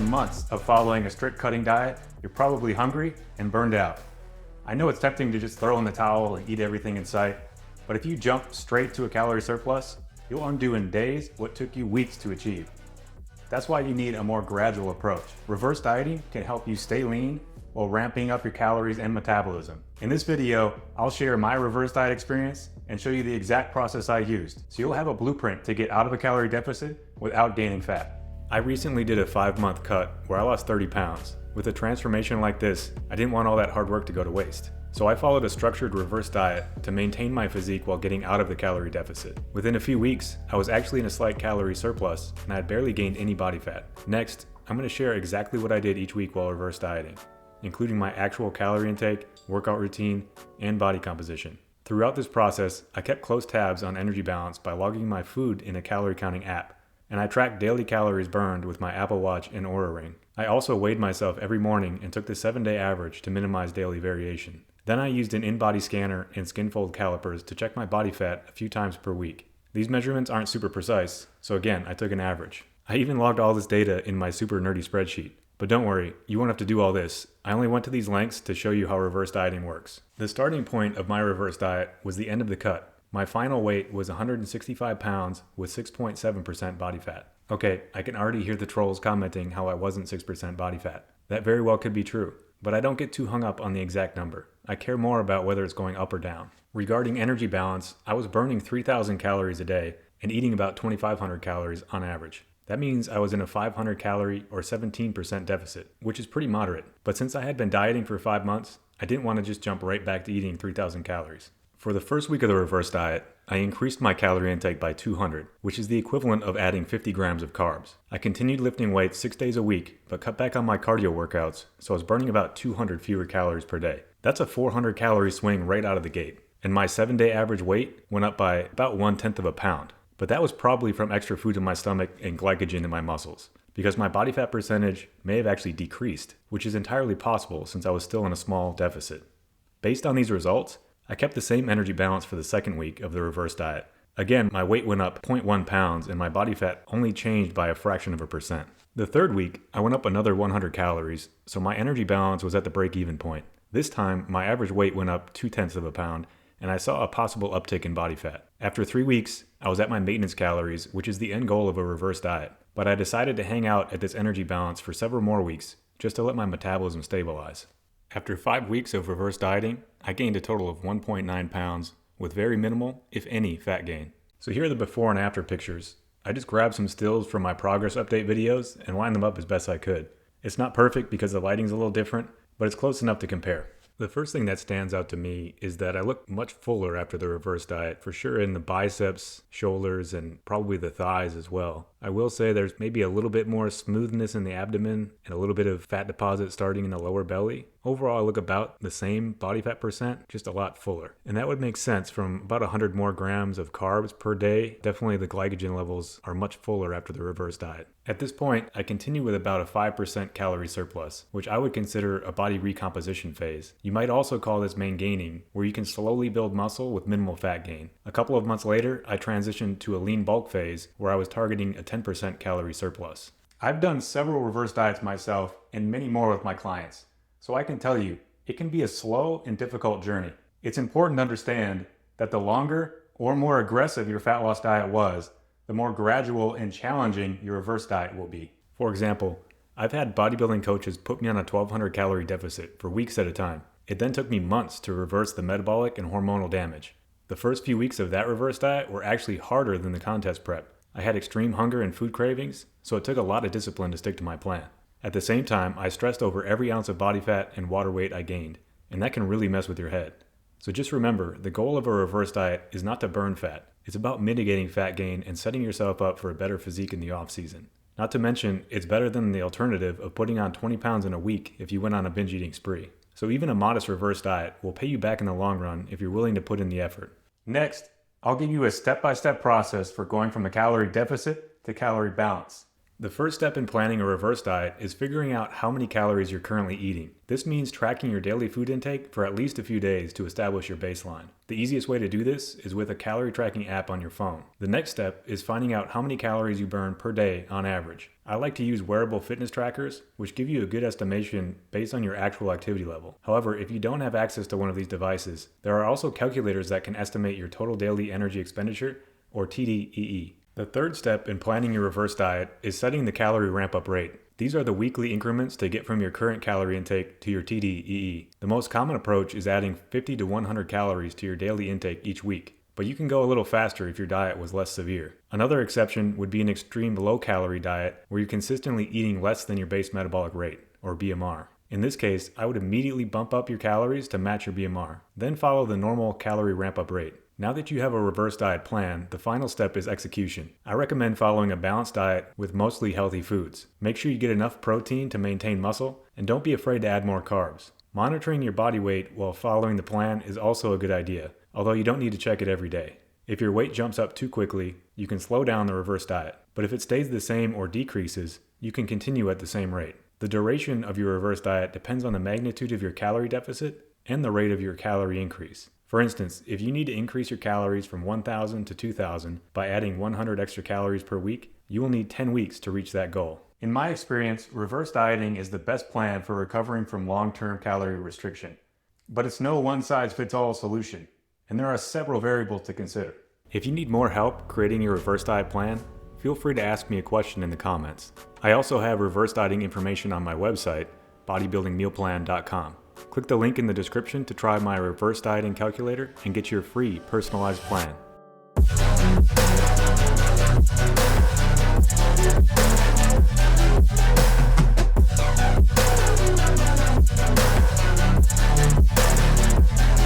months of following a strict cutting diet, you're probably hungry and burned out. I know it's tempting to just throw in the towel and eat everything in sight, but if you jump straight to a calorie surplus, you'll undo in days what took you weeks to achieve. That's why you need a more gradual approach. Reverse dieting can help you stay lean while ramping up your calories and metabolism. In this video, I'll share my reverse diet experience and show you the exact process I used, so you'll have a blueprint to get out of a calorie deficit without gaining fat. I recently did a 5-month cut where I lost 30 pounds. With a transformation like this, I didn't want all that hard work to go to waste. So I followed a structured reverse diet to maintain my physique while getting out of the calorie deficit. Within a few weeks, I was actually in a slight calorie surplus and I had barely gained any body fat. Next, I'm going to share exactly what I did each week while reverse dieting, including my actual calorie intake, workout routine, and body composition. Throughout this process, I kept close tabs on energy balance by logging my food in a calorie counting app, and I tracked daily calories burned with my Apple Watch and Oura Ring. I also weighed myself every morning and took the 7-day average to minimize daily variation. Then I used an in-body scanner and skin fold calipers to check my body fat a few times per week. These measurements aren't super precise, so again, I took an average. I even logged all this data in my super nerdy spreadsheet. But don't worry, you won't have to do all this. I only went to these lengths to show you how reverse dieting works. The starting point of my reverse diet was the end of the cut. My final weight was 165 pounds with 6.7% body fat. Okay, I can already hear the trolls commenting how I wasn't 6% body fat. That very well could be true, but I don't get too hung up on the exact number. I care more about whether it's going up or down. Regarding energy balance, I was burning 3,000 calories a day and eating about 2,500 calories on average. That means I was in a 500 calorie or 17% deficit, which is pretty moderate. But since I had been dieting for 5 months, I didn't want to just jump right back to eating 3,000 calories. For the first week of the reverse diet, I increased my calorie intake by 200, which is the equivalent of adding 50 grams of carbs. I continued lifting weights 6 days a week, but cut back on my cardio workouts, so I was burning about 200 fewer calories per day. That's a 400 calorie swing right out of the gate. And my 7-day average weight went up by about 1/10 of a pound. But that was probably from extra food in my stomach and glycogen in my muscles, because my body fat percentage may have actually decreased, which is entirely possible since I was still in a small deficit. Based on these results, I kept the same energy balance for the second week of the reverse diet. Again, my weight went up 0.1 pounds and my body fat only changed by a fraction of a percent. The third week, I went up another 100 calories, so my energy balance was at the break-even point. This time, my average weight went up 0.2 of a pound, and I saw a possible uptick in body fat. After 3 weeks, I was at my maintenance calories, which is the end goal of a reverse diet, but I decided to hang out at this energy balance for several more weeks just to let my metabolism stabilize. After 5 weeks of reverse dieting, I gained a total of 1.9 pounds with very minimal, if any, fat gain. So here are the before and after pictures. I just grabbed some stills from my progress update videos and lined them up as best I could. It's not perfect because the lighting's a little different, but it's close enough to compare. The first thing that stands out to me is that I look much fuller after the reverse diet, for sure in the biceps, shoulders, and probably the thighs as well. I will say there's maybe a little bit more smoothness in the abdomen and a little bit of fat deposit starting in the lower belly. Overall, I look about the same body fat percent, just a lot fuller. And that would make sense from about 100 more grams of carbs per day. Definitely the glycogen levels are much fuller after the reverse diet. At this point, I continue with about a 5% calorie surplus, which I would consider a body recomposition phase. You might also call this main gaining, where you can slowly build muscle with minimal fat gain. A couple of months later, I transitioned to a lean bulk phase where I was targeting a 10% calorie surplus. I've done several reverse diets myself and many more with my clients, so I can tell you, it can be a slow and difficult journey. It's important to understand that the longer or more aggressive your fat loss diet was, the more gradual and challenging your reverse diet will be. For example, I've had bodybuilding coaches put me on a 1,200 calorie deficit for weeks at a time. It then took me months to reverse the metabolic and hormonal damage. The first few weeks of that reverse diet were actually harder than the contest prep. I had extreme hunger and food cravings, so it took a lot of discipline to stick to my plan. At the same time, I stressed over every ounce of body fat and water weight I gained, and that can really mess with your head. So just remember, the goal of a reverse diet is not to burn fat. It's about mitigating fat gain and setting yourself up for a better physique in the off season. Not to mention, it's better than the alternative of putting on 20 pounds in a week if you went on a binge eating spree. So even a modest reverse diet will pay you back in the long run if you're willing to put in the effort. Next, I'll give you a step-by-step process for going from a calorie deficit to calorie balance. The first step in planning a reverse diet is figuring out how many calories you're currently eating. This means tracking your daily food intake for at least a few days to establish your baseline. The easiest way to do this is with a calorie tracking app on your phone. The next step is finding out how many calories you burn per day on average. I like to use wearable fitness trackers, which give you a good estimation based on your actual activity level. However, if you don't have access to one of these devices, there are also calculators that can estimate your total daily energy expenditure, or TDEE. The third step in planning your reverse diet is setting the calorie ramp-up rate. These are the weekly increments to get from your current calorie intake to your TDEE. The most common approach is adding 50 to 100 calories to your daily intake each week, but you can go a little faster if your diet was less severe. Another exception would be an extreme low-calorie diet where you're consistently eating less than your base metabolic rate, or BMR. In this case, I would immediately bump up your calories to match your BMR, then follow the normal calorie ramp-up rate. Now that you have a reverse diet plan, the final step is execution. I recommend following a balanced diet with mostly healthy foods. Make sure you get enough protein to maintain muscle, and don't be afraid to add more carbs. Monitoring your body weight while following the plan is also a good idea, although you don't need to check it every day. If your weight jumps up too quickly, you can slow down the reverse diet, but if it stays the same or decreases, you can continue at the same rate. The duration of your reverse diet depends on the magnitude of your calorie deficit and the rate of your calorie increase. For instance, if you need to increase your calories from 1,000 to 2,000 by adding 100 extra calories per week, you will need 10 weeks to reach that goal. In my experience, reverse dieting is the best plan for recovering from long-term calorie restriction. But it's no one-size-fits-all solution, and there are several variables to consider. If you need more help creating your reverse diet plan, feel free to ask me a question in the comments. I also have reverse dieting information on my website, bodybuildingmealplan.com. Click the link in the description to try my reverse dieting calculator and get your free personalized plan.